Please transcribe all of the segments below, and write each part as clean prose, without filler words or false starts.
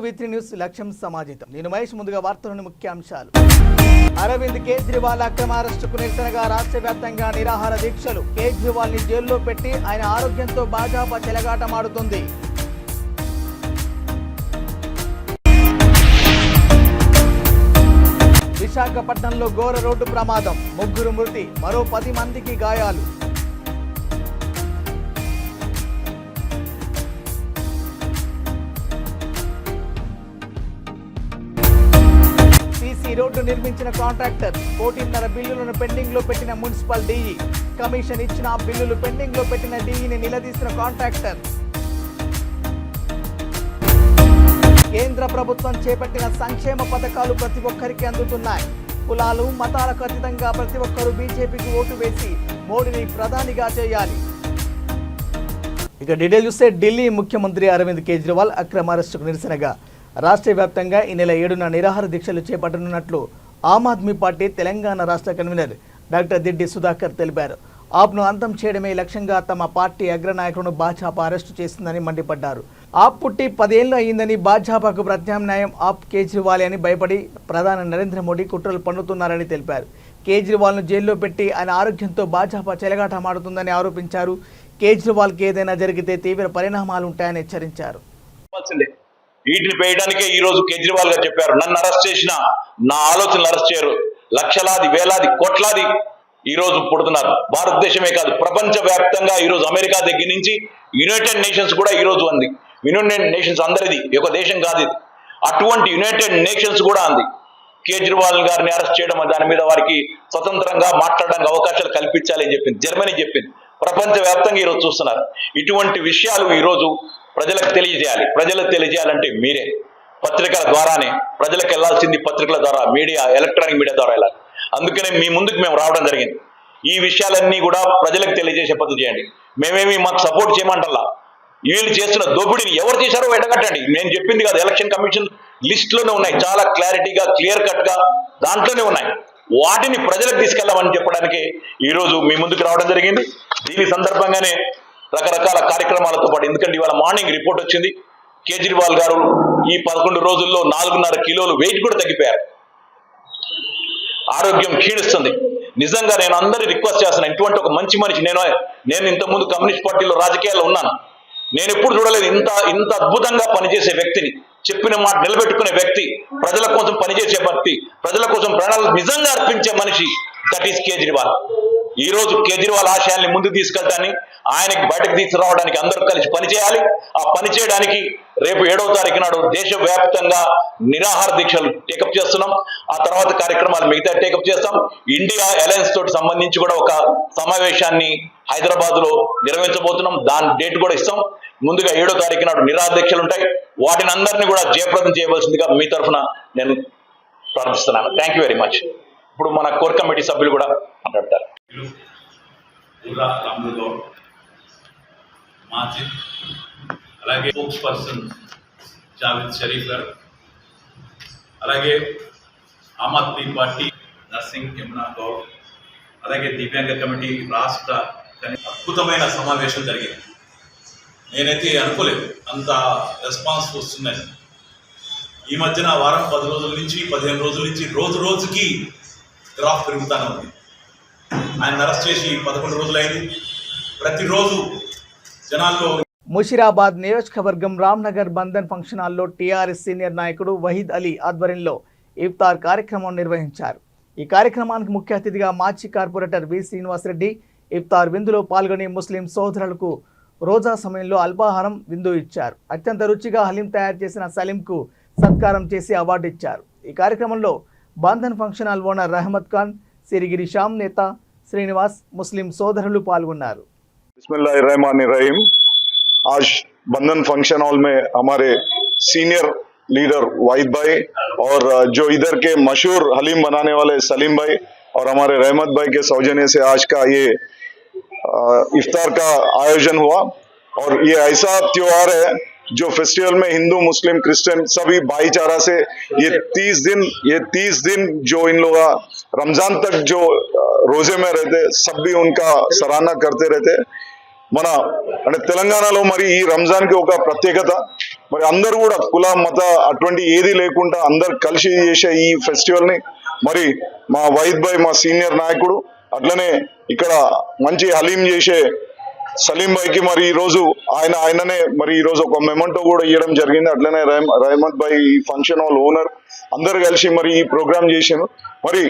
V3 news లక్ష్యం సమాజితం. నేను మహేష్. ముందుగా వార్తలోని ముఖ్యాంశాలు. అరవింద్ కేజ్రీవాల్ అక్రమ అరెస్టుకు నిరసనగా రాష్ట్ర వ్యాప్తంగా నిరాహార దీక్షలు. కేజ్రీవాల్ ని జైల్లో పెట్టి ఆయన ఆరోగ్యంతో భాజపా చెలగాటమాడుతుంది. విశాఖపట్నంలో ఘోర రోడ్డు ప్రమాదం, 3 మృతి, మరో 10 మందికి గాయాలు. సీసీ రోడ్డు నిర్మించిన కాంట్రాక్టర్, 1.5 బిల్లులను పెండింగ్ లో పెట్టిన మున్సిపల్ డీఈ, కమిషన్ ఇచ్చిన బిల్లులు పెండింగ్ లో పెట్టిన డీఈని నిలదీసిన కాంట్రాక్టర్. కేంద్ర ప్రభుత్వం చేపట్టిన సంక్షేమ పథకాలు ప్రతి ఒక్కరికి అందుతున్నాయి. కులాలు మతాలకు అతీతంగా ప్రతి ఒక్కరూ బీజేపీకి ఓటు వేసి మోడీని ప్రధానిగా చేయాలి. ఇక డీటెయిల్ చూస్తే, ఢిల్లీ ముఖ్యమంత్రి అరవింద్ కేజ్రీవాల్ అక్రమ అరెస్టుకు నిరసనగా రాష్ట్ర వ్యాప్తంగా ఈ నెల 7న నిరాహార దీక్షలు చేపట్టనున్నట్లు ఆమ్ ఆద్మీ పార్టీ తెలంగాణ రాష్ట్ర కన్వీనర్ డాక్టర్ దిడ్డి సుధాకర్ తెలిపారు. ఆప్ను అంతం చేయడమే లక్ష్యంగా తమ పార్టీ అగ్రనాయకులను భాజపా అరెస్టు చేస్తుందని మండిపడ్డారు. ఆప్ పుట్టి 10 ఏళ్లు అయ్యిందని, భాజపాకు ప్రత్యామ్నాయం ఆప్ కేజ్రీవాల్ అని భయపడి ప్రధాని నరేంద్ర మోడీ కుట్రలు పన్నుతున్నారని తెలిపారు. కేజ్రీవాల్ను జైల్లో పెట్టి ఆయన ఆరోగ్యంతో భాజపా చెలగాటమాడుతుందని ఆరోపించారు. కేజ్రీవాల్కి ఏదైనా జరిగితే తీవ్ర పరిణామాలు ఉంటాయని హెచ్చరించారు. వీటిని పేయడానికే ఈ రోజు కేజ్రీవాల్ గారు చెప్పారు, నన్ను అరెస్ట్ చేసిన నా ఆలోచనలు అరెస్ట్ చేయరు. లక్షలాది వేలాది కోట్లాది ఈ రోజు పుడుతున్నారు. భారతదేశమే కాదు, ప్రపంచ వ్యాప్తంగా ఈ రోజు అమెరికా దగ్గర నుంచి యునైటెడ్ నేషన్స్ కూడా ఈ రోజు అంది. యునైటెడ్ నేషన్స్ అందరిది, ఒక దేశం కాదు ఇది. అటువంటి యునైటెడ్ నేషన్స్ కూడా అంది కేజ్రీవాల్ గారిని అరెస్ట్ చేయడం, దాని మీద వారికి స్వతంత్రంగా మాట్లాడడానికి అవకాశాలు కల్పించాలి అని చెప్పింది. జర్మనీ చెప్పింది. ప్రపంచ వ్యాప్తంగా ఈరోజు చూస్తున్నారు. ఇటువంటి విషయాలు ఈరోజు ప్రజలకు తెలియజేయాలి. ప్రజలకు తెలియజేయాలంటే మీరే పత్రికల ద్వారానే ప్రజలకు వెళ్లాల్సింది. పత్రికల ద్వారా, మీడియా, ఎలక్ట్రానిక్ మీడియా ద్వారా వెళ్ళాలి. అందుకనే మీ ముందుకు మేము రావడం జరిగింది. ఈ విషయాలన్నీ కూడా ప్రజలకు తెలియజేసే పద్ధతి చేయండి. మేమేమి మాకు సపోర్ట్ చేయమంటల్లా. వీళ్ళు చేస్తున్న దోపిడీని ఎవరు చేశారో ఎడగట్టండి. నేను చెప్పింది కాదు, ఎలక్షన్ కమిషన్ లిస్ట్ లోనే ఉన్నాయి, చాలా క్లారిటీగా క్లియర్ కట్ గా దాంట్లోనే ఉన్నాయి. వాటిని ప్రజలకు తీసుకెళ్లామని చెప్పడానికి ఈ రోజు మీ ముందుకు రావడం జరిగింది. దీని సందర్భంగానే రకరకాల కార్యక్రమాలతో పాటు, ఎందుకంటే ఇవాళ మార్నింగ్ రిపోర్ట్ వచ్చింది, కేజ్రీవాల్ గారు ఈ 11 రోజుల్లో 4.5 కిలోలు వెయిట్ కూడా తగ్గిపోయారు. ఆరోగ్యం క్షీణిస్తుంది. నిజంగా నేను అందరి రిక్వెస్ట్ చేస్తున్నాను, ఇటువంటి ఒక మంచి మనిషి, నేను ఇంతకుముందు కమ్యూనిస్ట్ పార్టీలో రాజకీయాల్లో ఉన్నాను, నేను ఎప్పుడు చూడలేదు ఇంత అద్భుతంగా పనిచేసే వ్యక్తిని, చెప్పిన మాట నిలబెట్టుకునే వ్యక్తి, ప్రజల కోసం పనిచేసే వ్యక్తి, ప్రజల కోసం ప్రాణాలు నిజంగా అర్పించే మనిషి, దట్ ఈస్ కేజ్రీవాల్. ఈ రోజు కేజ్రీవాల్ ఆశయాల్ని ముందుకు తీసుకెళ్ళడానికి, ఆయనకి బయటకు తీసుకురావడానికి అందరూ కలిసి పనిచేయాలి. ఆ పని చేయడానికి రేపు 7వ తారీఖు నాడు దేశవ్యాప్తంగా నిరాహార దీక్షలు టేకప్ చేస్తున్నాం. ఆ తర్వాత కార్యక్రమాలు మిగతా టేకప్ చేస్తాం. ఇండియా అలయన్స్ తోటి సంబంధించి కూడా ఒక సమావేశాన్ని హైదరాబాద్ లో నిర్వహించబోతున్నాం. దాని డేట్ కూడా ఇస్తాం. ముందుగా 7వ తారీఖు నాడు నిరాహార దీక్షలు ఉంటాయి. వాటిని అందరినీ కూడా జయప్రదం చేయవలసిందిగా మీ తరఫున నేను ప్రార్థిస్తున్నాను. Thank you very much. ఇప్పుడు మన కోర్ కమిటీ సభ్యులు కూడా మాట్లాడతారు. మాజిద్, అలాగే స్పోక్స్ పర్సన్ జావేద్ షరీఫ్ గారు, అలాగే ఆమ్ ఆద్మీ పార్టీ నర్సింగ్ యమునా గౌడ్, అలాగే దివ్యాంగ కమిటీ రాష్ట్ర అద్భుతమైన సమావేశం జరిగింది. నేనైతే అనుకోలేదు అంత రెస్పాన్స్ వస్తుందని. ఈ మధ్యన వారం 10 రోజుల నుంచి 15 రోజుల నుంచి రోజు రోజుకి గ్రాఫ్ పెరుగుతూనే ఉంది. ఆయన అరెస్ట్ చేసి 11 రోజులైంది. ప్రతిరోజు జనాల్లో. ముషిరాబాద్ నియోజకవర్గం రామ్నగర్ బంధన్ ఫంక్షన్ హాల్లో టీఆర్ఎస్ సీనియర్ నాయకుడు వహీద్ అలీ ఆధ్వర్యంలో ఇఫ్తార్ కార్యక్రమం నిర్వహించారు. ఈ కార్యక్రమానికి ముఖ్య అతిథిగా మాజీ కార్పొరేటర్ వి శ్రీనివాసరెడ్డి ఇఫ్తార్ విందులో పాల్గొని ముస్లిం సోదరులకు రోజా సమయంలో అల్పాహారం విందు ఇచ్చారు. అత్యంత రుచిగా హలీం తయారు చేసిన సలీంకు సత్కారం చేసి అవార్డు ఇచ్చారు. ఈ కార్యక్రమంలో Bandhan function hall owner Rahmat Khan, Sirigiri Shyam నేత శ్రీనివాస్, ముస్లిం సోదరులు పాల్గొన్నారు. बिस्मिल्लाहिर्रहमानिर्रहीम। आज बंधन फंक्शन हॉल में हमारे सीनियर लीडर वाहिद भाई और जो इधर के मशहूर हलीम बनाने वाले सलीम भाई और हमारे रहमत भाई के सौजन्य से आज का ये इफ्तार का आयोजन हुआ। और ये ऐसा त्योहार है जो फेस्टिवल में हिंदू मुस्लिम क्रिश्चियन सभी भाईचारा से ये 30 दिन जो इन लोग रमजान तक जो रोजे में रहते सब भी उनका सराहना करते रहते। మన అంటే తెలంగాణలో మరి ఈ రంజాన్ కి ఒక ప్రత్యేకత మరి అందరూ కూడా కుల మత అటువంటి ఏది లేకుండా అందరు కలిసి చేసే ఈ ఫెస్టివల్ ని మరి మా వైద్ భాయ్ మా సీనియర్ నాయకుడు అట్లనే ఇక్కడ మంచి హలీం చేసే సలీం భాయ్కి మరి ఈ రోజు ఆయననే మరి ఈ రోజు ఒక మెమెంటో కూడా ఇవ్వడం జరిగింది. అట్లనే రహమత్ భాయ్ ఈ ఫంక్షన్ హాల్ ఓనర్ అందరు కలిసి మరి ఈ ప్రోగ్రామ్ చేశారు. మరి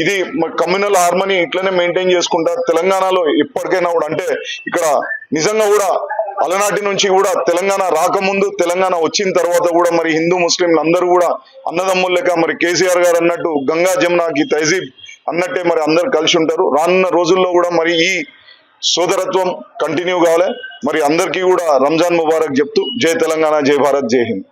ఇది కమ్యూనల్ హార్మనీ ఇట్లనే మెయింటైన్ చేసుకుంటా తెలంగాణలో ఎప్పటికైనా కూడా అంటే ఇక్కడ నిజంగా కూడా అలనాటి నుంచి కూడా తెలంగాణ రాకముందు తెలంగాణ వచ్చిన తర్వాత కూడా మరి హిందూ ముస్లింలు అందరూ కూడా అన్నదమ్ముల లెక్క మరి కేసీఆర్ గారు అన్నట్టు గంగా జమునాకి తహజీబ్ అన్నట్టే మరి అందరు కలిసి ఉంటారు. రానున్న రోజుల్లో కూడా మరి ఈ సోదరత్వం కంటిన్యూ కావాలి. మరి అందరికీ కూడా రంజాన్ ముబారక్ చెప్తూ జై తెలంగాణ, జై భారత్, జై హింద్.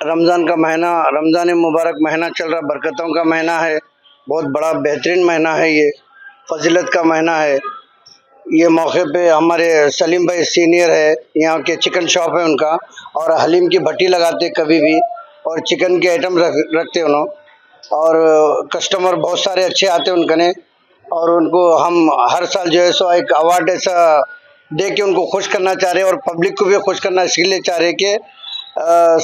रमज़ान का महीना, रमज़ान मुबारक महीना चल रहा, बरकतों का महीना है, बहुत बड़ा बेहतरीन महीना है, ये फजीलत का महीना है। ये मौके पे हमारे सलीम भाई सीनियर है, यहाँ के चिकन शॉप है उनका, और हलीम की भट्टी लगाते कभी भी, और चिकन के आइटम रखते उन्होंने, और कस्टमर बहुत सारे अच्छे आते उनके, और उनको हम हर साल जो है सो एक अवार्ड ऐसा दे के उनको खुश करना चाह रहे हैं, और पब्लिक को भी खुश करना इसलिए चाह रहे कि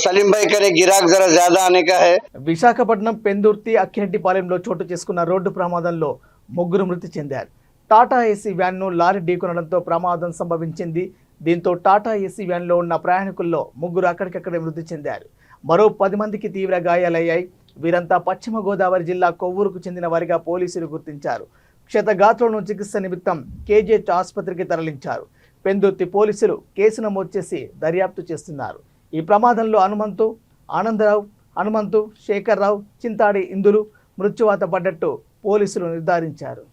సలీం భాయ్ కనే గిరాక్ జరా జ్యాదా ఆనే కా హై. విశాఖపట్నం పెందుర్తి అక్కిరెడ్డిపాలెంలో చోటు చేసుకున్న రోడ్డు ప్రమాదంలో ముగ్గురు మృతి చెందారు. టాటా ఏసీ వ్యాన్ను లారీ ఢీకొనడంతో ప్రమాదం సంభవించింది. దీంతో టాటా ఏసీ వ్యాన్లో ఉన్న ప్రయాణికుల్లో ముగ్గురు అక్కడికక్కడే మృతి చెందారు. మరో 10 మందికి తీవ్ర గాయాలయ్యాయి. వీరంతా పశ్చిమ గోదావరి జిల్లా కొవ్వూరుకు చెందిన వారిగా పోలీసులు గుర్తించారు. క్షతగాత్రులను చికిత్స నిమిత్తం కేజీహెచ్ ఆసుపత్రికి తరలించారు. పెందుర్తి పోలీసులు కేసు నమోదు చేసి దర్యాప్తు చేస్తున్నారు. ఈ ప్రమాదంలో హనుమంతు, శేఖర్రావు, చింతాడి ఇందులు మృత్యువాత పడ్డట్టు పోలీసులు నిర్ధారించారు.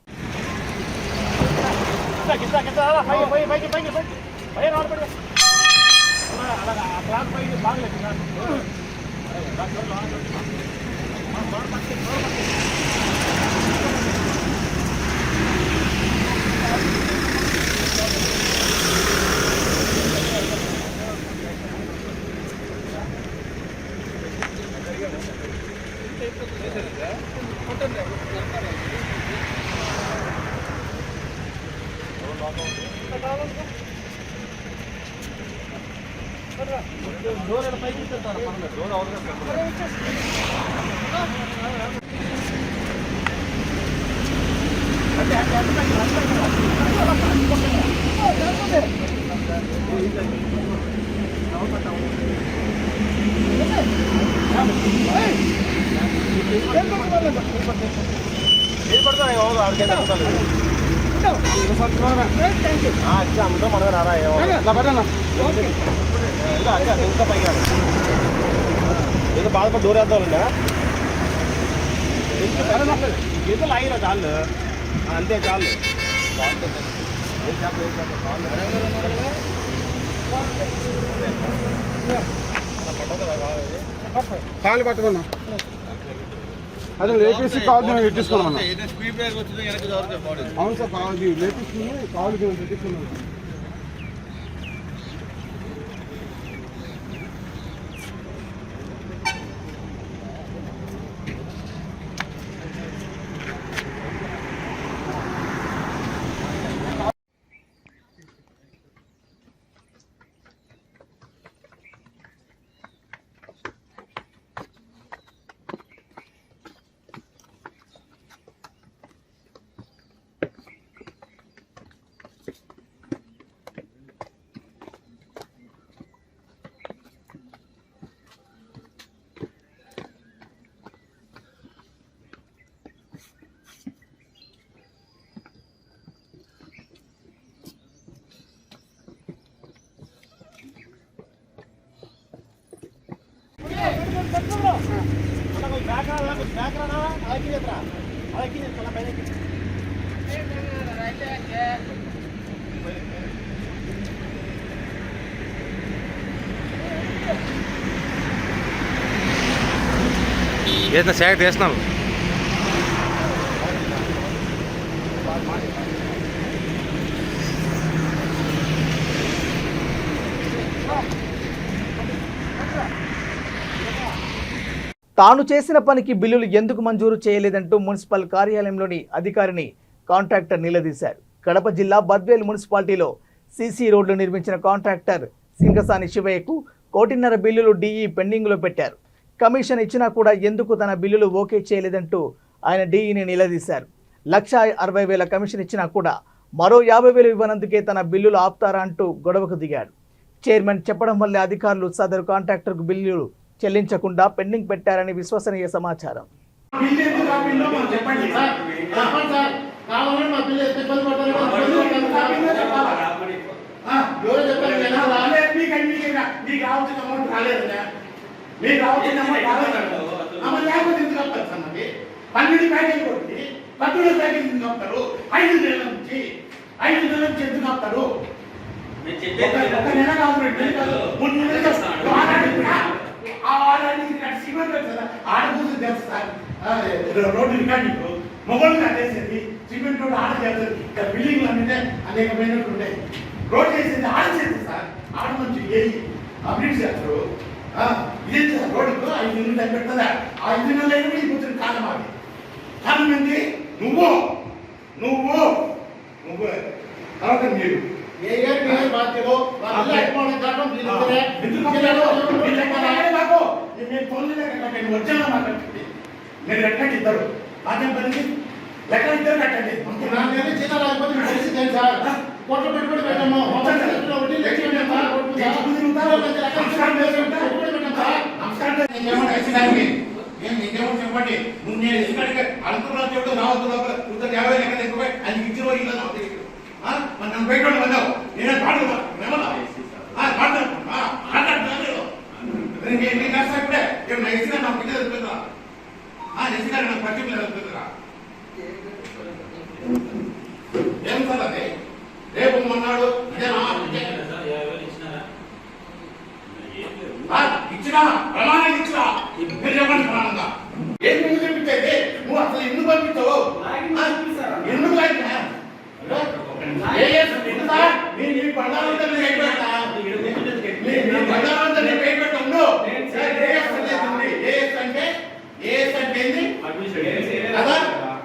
బాధపడి డోర్ వేద్దామండి గీతలు ఆగిరా చాలు అంతే చాలు కాలు పట్టుకున్నా అదే లేపేసి కాలు పెట్టించుకున్నాం. అవును సార్, కాలు లేపించుకుని కాలు పెట్టించుకున్నాం. వేసిన శాఖ వేసినాం. తాను చేసిన పనికి బిల్లులు ఎందుకు మంజూరు చేయలేదంటూ మున్సిపల్ కార్యాలయంలోని అధికారిని కాంట్రాక్టర్ నిలదీశారు. కడప జిల్లా బద్వేలు మున్సిపాలిటీలో సీసీ రోడ్లు నిర్మించిన కాంట్రాక్టర్ సింగసాని శివయ్యకు 1.5 కోటి బిల్లులు డీఈ పెండింగ్లో పెట్టారు. కమిషన్ ఇచ్చినా కూడా ఎందుకు తన బిల్లులు ఓకే చేయలేదంటూ ఆయన డీఈని నిలదీశారు. 1,60,000 కమిషన్ ఇచ్చినా కూడా మరో 50,000 ఇవ్వనందుకే తన బిల్లులు ఆపుతారా అంటూ గొడవకు దిగాడు. చైర్మన్ చెప్పడం వల్లే అధికారులు సదరు కాంట్రాక్టర్కు బిల్లులు చెల్లించకుండా పెండింగ్ పెట్టారని విశ్వసనీయ సమాచారం. రోడ్డు రికార్డింగ్ మొగలు కట్టేసేది సిమెంట్ రోడ్డు ఆడ చేస్తుంది. బిల్డింగ్లు అంటే అనేకమైనట్టు ఉంటాయి. రోడ్ చేసేది ఆడ చేస్తుంది సార్. ఆడ నుంచి ఏ అప్డేట్ చేస్తారు. ఇదే రోడ్డుకు 5 నెలలు టైం పెడుతుందా? ఆ 5 నెలలు అయినా కూడా కూర్చొని కాలం అది కాలం ఏంటి? నువ్వు తర్వాత మీరు వచ్చాను మాట్లాడుతుంది. మీరు లెక్కండి ఇద్దరు నాకేం పని లెక్క ఇద్దరు కట్టండి. చిన్న రాకపోతే పరిస్థితి సార్. కోట్లు పెట్టుబడి పెట్టాము. ఇంకేమో చెప్పండి. నువ్వు నేను ఎందుకంటే అనుకున్నా చెప్తే రావద్దు 50 లెక్క ఎక్కువ అది ఇచ్చిన ఇలా నాకు తెలియదు. మరి నన్ను బయట వద్దావు నేనే పాడుతున్నా ఇప్పుడే నా ఇసుగా నాకు పిల్లలు వెళ్తుందా? ఇసుగా నాకు పర్టికులర్ వెళ్తుందిరా. ఏం సార్ అది రేపు మొన్నాడు ఇచ్చినా ప్రమాణం ఇచ్చినా మీరు చెప్పండి. ప్రమాణంగా ఏం ముందు చూపించేది? నువ్వు అసలు ఎందుకు పంపించావు? ఎందుకు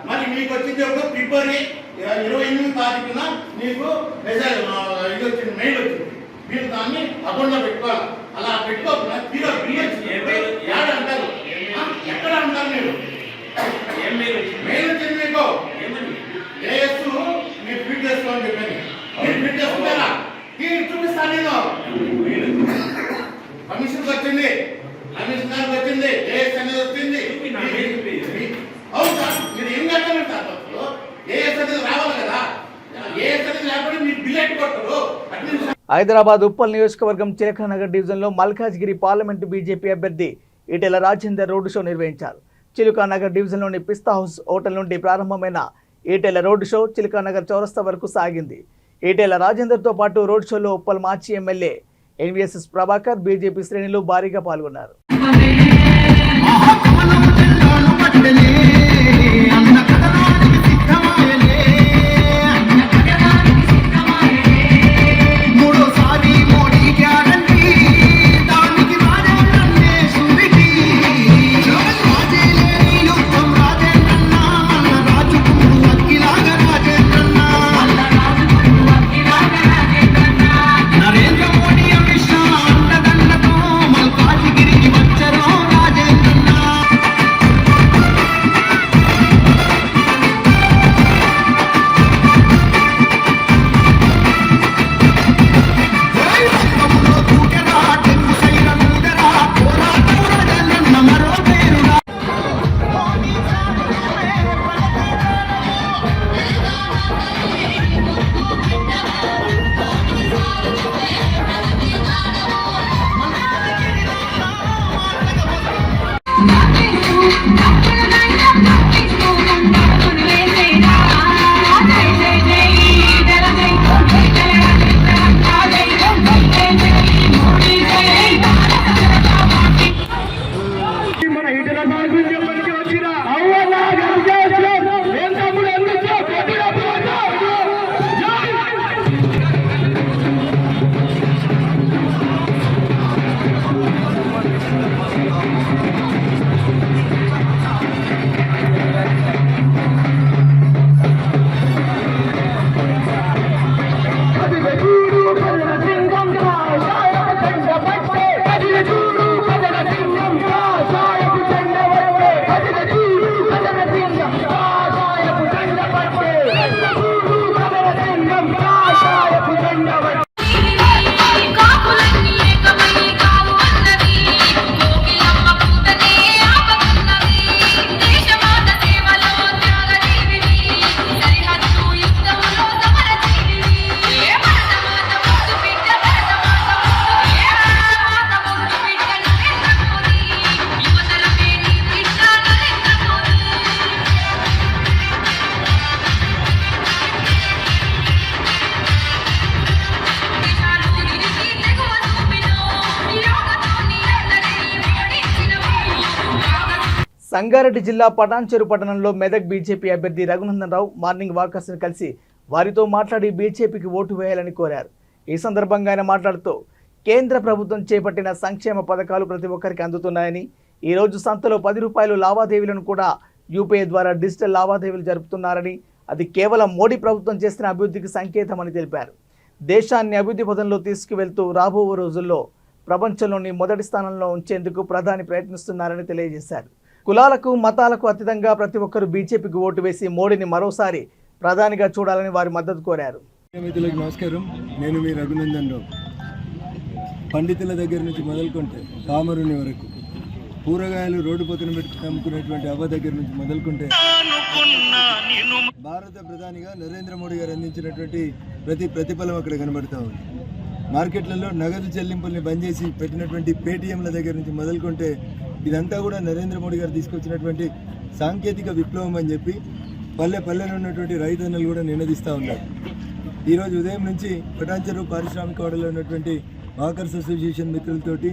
మరి మీకు వచ్చింది ఒక ఫిబ్రవరి 28వ తారీఖున నీకు మెసేజ్ ఇది వచ్చింది, మెయిల్ వచ్చింది. మీరు దాన్ని అకౌంట్ లో పెట్టుకోవాలి. అలా పెట్టుకోకుండా మీరు ఏడ అంటారు? ఎక్కడ అంటారు మీరు? మెయిల్ వచ్చింది మీకు ఏఎస్ మీరు ఫిట్ చేసుకోమని చెప్పండి. మీరు ఫిట్ చేసుకుంటారా? చూపిస్తాను నేను. కమిషన్కి వచ్చింది, కమిషన్ గారికి వచ్చింది, ఏఎస్ అనేది వచ్చింది. అవును సార్, మీరు ఏం కట్టాలంటారు? ఏఎస్ అనేది రావాలి కదా. ఏఎస్ అనేది లేకపోతే మీరు బిల్ కొట్టరు. హైదరాబాద్ ఉప్పల్ నియోజకవర్గం చిలకనగర్ డివిజన్లో మల్కాజ్గిరి పార్లమెంటు బీజేపీ అభ్యర్థి ఈటెల రాజేందర్ రోడ్డు షో నిర్వహించారు. చిలుకానగర్ డివిజన్లోని పిస్తా హౌస్ హోటల్ నుండి ప్రారంభమైన ఈటెల రోడ్డు షో చిలుకానగర్ చౌరస్తా వరకు సాగింది. ఈటెల రాజేందర్తో పాటు రోడ్ షోలో ఉప్పల్ మాజీ ఎమ్మెల్యే ఎన్వీఎస్ఎస్ ప్రభాకర్, బీజేపీ శ్రేణులు భారీగా పాల్గొన్నారు. నరేంద్ర మోడీ అమిత్ షా అండదండతో మల్కాజ్గిరికి వచ్చారు. సంగారెడ్డి జిల్లా పటాన్చెరు పట్టణంలో మెదక్ బీజేపీ అభ్యర్థి రఘునందన్ రావు మార్నింగ్ వాకర్స్ను కలిసి వారితో మాట్లాడి బీజేపీకి ఓటు వేయాలని కోరారు. ఈ సందర్భంగా ఆయన మాట్లాడుతూ కేంద్ర ప్రభుత్వం చేపట్టిన సంక్షేమ పథకాలు ప్రతి ఒక్కరికి అందుతున్నాయని, ఈ రోజు సంతలో 10 రూపాయలు లావాదేవీలను కూడా యూపీఐ ద్వారా డిజిటల్ లావాదేవీలు జరుపుతున్నారని, అది కేవలం మోడీ ప్రభుత్వం చేసిన అభివృద్ధికి సంకేతమని తెలిపారు. దేశాన్ని అభివృద్ధి పథంలో తీసుకువెళ్తూ రాబో రోజుల్లో ప్రపంచంలోని మొదటి స్థానంలో ఉంచేందుకు ప్రధాని ప్రయత్నిస్తున్నారని తెలియజేశారు. కులాలకు మతాలకు అతీతంగా ప్రతి ఒక్కరూ బీజేపీకి ఓటు వేసి మోడీని మరోసారి ప్రధానిగా చూడాలని వారి మద్దతు కోరారు. మిత్రులకు నమస్కారం. నేను మీ రఘునందన్ రావు. పండితుల దగ్గర నుంచి మొదలుకుంటే పామరుని వరకు, కూరగాయలు రోడ్డు పక్కన పెట్టుకుని అమ్ముకునేటువంటి అవ్వ దగ్గర నుంచి మొదలుకుంటే భారత ప్రధానిగా నరేంద్ర మోడీ గారు అందించినటువంటి ప్రతి ప్రతిఫలం అక్కడ కనబడతా ఉంది. మార్కెట్లలో నగదు చెల్లింపుల్ని బంద్ చేసి పెట్టినటువంటి పేటీఎంల దగ్గర నుంచి మొదలుకుంటే ఇదంతా కూడా నరేంద్ర మోడీ గారు తీసుకొచ్చినటువంటి సాంకేతిక విప్లవం అని చెప్పి పల్లె పల్లెలో ఉన్నటువంటి రైతన్నలు కూడా నినదిస్తూ ఉన్నారు. ఈరోజు ఉదయం నుంచి పటాన్చెరు పారిశ్రామిక వాడలో ఉన్నటువంటి వాకర్స్ అసోసియేషన్ మిత్రులతోటి,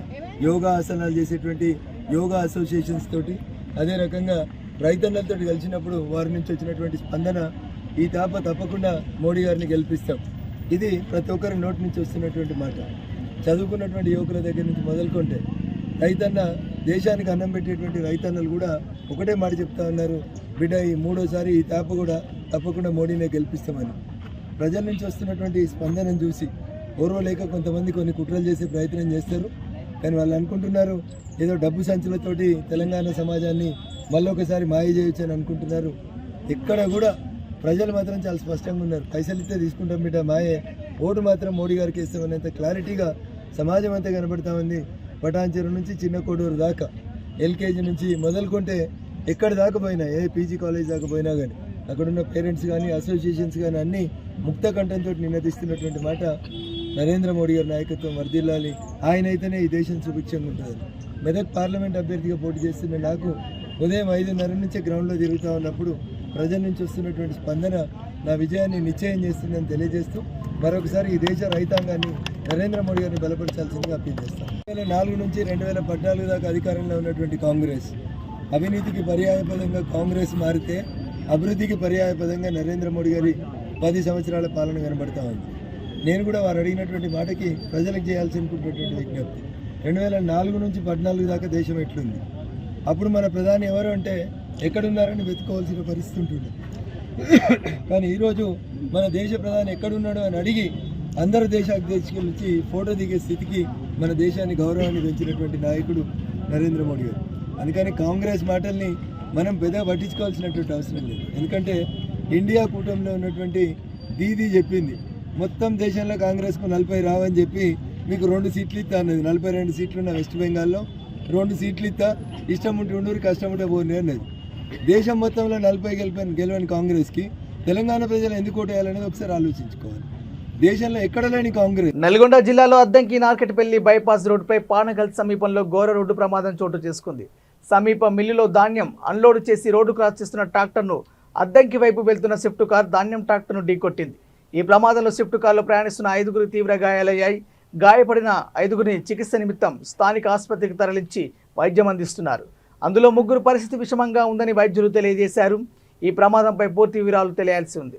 యోగా ఆసనాలు చేసేటువంటి యోగా అసోసియేషన్స్ తోటి, అదే రకంగా రైతన్నలతో కలిసినప్పుడు వారి నుంచి వచ్చినటువంటి స్పందన ఈ తప్పకుండా మోడీ గారిని గెలిపిస్తాం. ఇది ప్రతి ఒక్కరి నోటి నుంచి వస్తున్నటువంటి మాట. చదువుకున్నటువంటి యువకుల దగ్గర నుంచి మొదలుకుంటే రైతన్న, దేశానికి అన్నం పెట్టేటువంటి రైతన్నలు కూడా ఒకటే మాట చెప్తా ఉన్నారు, బిడ్డ ఈ 3వ ఈ కూడా తప్పకుండా మోడీనే గెలిపిస్తామని. ప్రజల నుంచి వస్తున్నటువంటి స్పందనను చూసి ఓర్వలేక కొంతమంది కొన్ని కుట్రలు చేసే ప్రయత్నం చేస్తారు. కానీ వాళ్ళు అనుకుంటున్నారు ఏదో డబ్బు సంచులతోటి తెలంగాణ సమాజాన్ని మళ్ళొకసారి మాయ చేయొచ్చు అని అనుకుంటున్నారు. ఎక్కడ కూడా ప్రజలు మాత్రం చాలా స్పష్టంగా ఉన్నారు. పైసలు ఇస్తే తీసుకుంటాం బిడ్డ, మాయే, ఓటు మాత్రం మోడీ గారికి ఇస్తామనేంత క్లారిటీగా సమాజం అంతా కనబడతా ఉంది. పటాన్చెరు నుంచి చిన్న కోడూరు దాకా, ఎల్కేజీ నుంచి మొదలుకుంటే ఎక్కడి దాకా పోయినా, ఏ పీజీ కాలేజ్ దాకా పోయినా కానీ అక్కడున్న పేరెంట్స్ కానీ అసోసియేషన్స్ కానీ అన్నీ ముక్త కంఠంతో నినదిస్తున్నటువంటి మాట, నరేంద్ర మోడీ గారి నాయకత్వం వర్ధిల్లాలి, ఆయన అయితేనే ఈ దేశం సుభిక్షంగా ఉంటుంది. మెదక్ పార్లమెంట్ అభ్యర్థిగా పోటీ చేస్తున్న నాకు ఉదయం 5:30 నుంచే గ్రౌండ్లో తిరుగుతూ ఉన్నప్పుడు ప్రజల నుంచి వస్తున్నటువంటి స్పందన నా విజయాన్ని నిశ్చయం చేస్తుందని తెలియజేస్తూ మరొకసారి ఈ దేశ రైతాంగాన్ని నరేంద్ర మోడీ గారిని బలపరచాల్సిందిగా అప్పీల్ చేస్తాను. 2004 నుంచి 2014 దాకా అధికారంలో ఉన్నటువంటి కాంగ్రెస్, అవినీతికి పర్యాయపదంగా కాంగ్రెస్ మారితే అభివృద్ధికి పర్యాయపదంగా నరేంద్ర మోడీ గారి 10 సంవత్సరాల పాలన కనబడతా ఉంది. నేను కూడా వారు అడిగినటువంటి మాటకి ప్రజలకు చేయాల్సినటువంటి విజ్ఞప్తి, 2004 నుంచి 2014 దాకా దేశం ఎట్లుంది, అప్పుడు మన ప్రధాని ఎవరు అంటే ఎక్కడున్నారని వెతుకోవాల్సిన పరిస్థితి ఉంటుంది. కానీ ఈరోజు మన దేశ ప్రధాని ఎక్కడున్నాడు అని అడిగి అందరు దేశ అధ్యక్షులు వచ్చి ఫోటో దిగే స్థితికి మన దేశాన్ని గౌరవాన్ని పెంచినటువంటి నాయకుడు నరేంద్ర మోడీ గారు. అందుకని కాంగ్రెస్ మాటల్ని మనం పెద్దగా పట్టించుకోవాల్సినటువంటి అవసరం లేదు. ఎందుకంటే ఇండియా కూటమిలో ఉన్నటువంటి దీదీ చెప్పింది, మొత్తం దేశంలో కాంగ్రెస్కు 40 రావని చెప్పి మీకు 2 సీట్లు ఇస్తా అన్నది. 42 సీట్లు ఉన్న వెస్ట్ బెంగాల్లో 2 సీట్లు ఇస్తా, ఇష్టం ఉంటే ఉండూరు, కష్టం ఉంటే పోనీ అన్నది. దేశం మొత్తంలో 40 గెలవని కాంగ్రెస్కి తెలంగాణ ప్రజలు ఎందుకు ఓటేయాలనేది ఒకసారి ఆలోచించుకోవాలి. దేశంలో ఎక్కడ లేని కాంగ్రెస్. నల్గొండ జిల్లాలో అద్దంకి నార్కెట్పల్లి బైపాస్ రోడ్డుపై పానగల్ సమీపంలో ఘోర రోడ్డు ప్రమాదం చోటు చేసుకుంది. సమీప మిల్లులో ధాన్యం అన్లోడ్ చేసి రోడ్డు క్రాస్ చేస్తున్న ట్రాక్టర్ను అద్దంకి వైపు వెళ్తున్న స్విఫ్ట్ కార్ ధాన్యం ట్రాక్టర్ను ఢీకొట్టింది. ఈ ప్రమాదంలో స్విఫ్ట్ కార్లో ప్రయాణిస్తున్న 5గురు తీవ్ర గాయాలయ్యాయి. గాయపడిన 5గురిని చికిత్స నిమిత్తం స్థానిక ఆసుపత్రికి తరలించి వైద్యం అందిస్తున్నారు. అందులో 3 పరిస్థితి విషమంగా ఉందని వైద్యులు తెలియజేశారు. ఈ ప్రమాదంపై పూర్తి వివరాలు తెలియాల్సి ఉంది.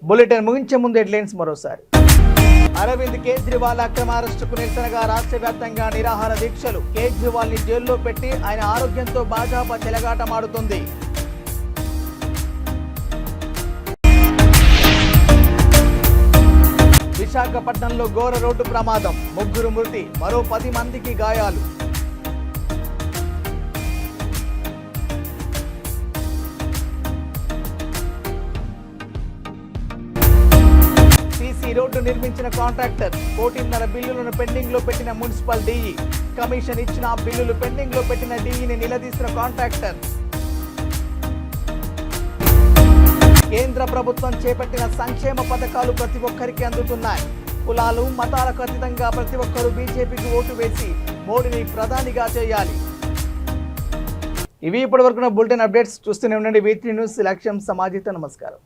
బులెటిన్ ముగించే ముందు హెడ్లైన్స్ మరోసారి. అరవింద్ కేజ్రీవాల్ అక్రమ అరెస్టుకు నిరసనగా రాష్ట్ర వ్యాప్తంగా నిరాహార దీక్షలు. కేజ్రీవాల్ ని జైల్లో పెట్టి ఆయన ఆరోగ్యంతో భాజపా చెలగాటమాడుతుంది. విశాఖపట్నంలో ఘోర రోడ్డు ప్రమాదం, 3 మృతి, మరో 10 మందికి గాయాలు. సీసీ రోడ్డు నిర్మించిన కాంట్రాక్టర్, 1.5 బిల్లులను పెండింగ్ లో పెట్టిన మున్సిపల్ డీఈ. కమిషన్ ఇచ్చిన బిల్లులు పెండింగ్ లో పెట్టిన డీఈని నిలదీసిన కాంట్రాక్టర్. కేంద్ర ప్రభుత్వం చేపట్టిన సంక్షేమ పథకాలు ప్రతి ఒక్కరికి అందుతున్నాయి. కులాలు మతాలకు అతీతంగా ప్రతి ఒక్కరూ బీజేపీకి ఓటు వేసి మోడీని ప్రధానిగా చేయాలి. ఇవి ఇప్పటివరకు బులెటిన్ అప్డేట్స్. చూస్తూనే ఉండండి V3 న్యూస్. లక్ష్యం సమాజిత. నమస్కారం.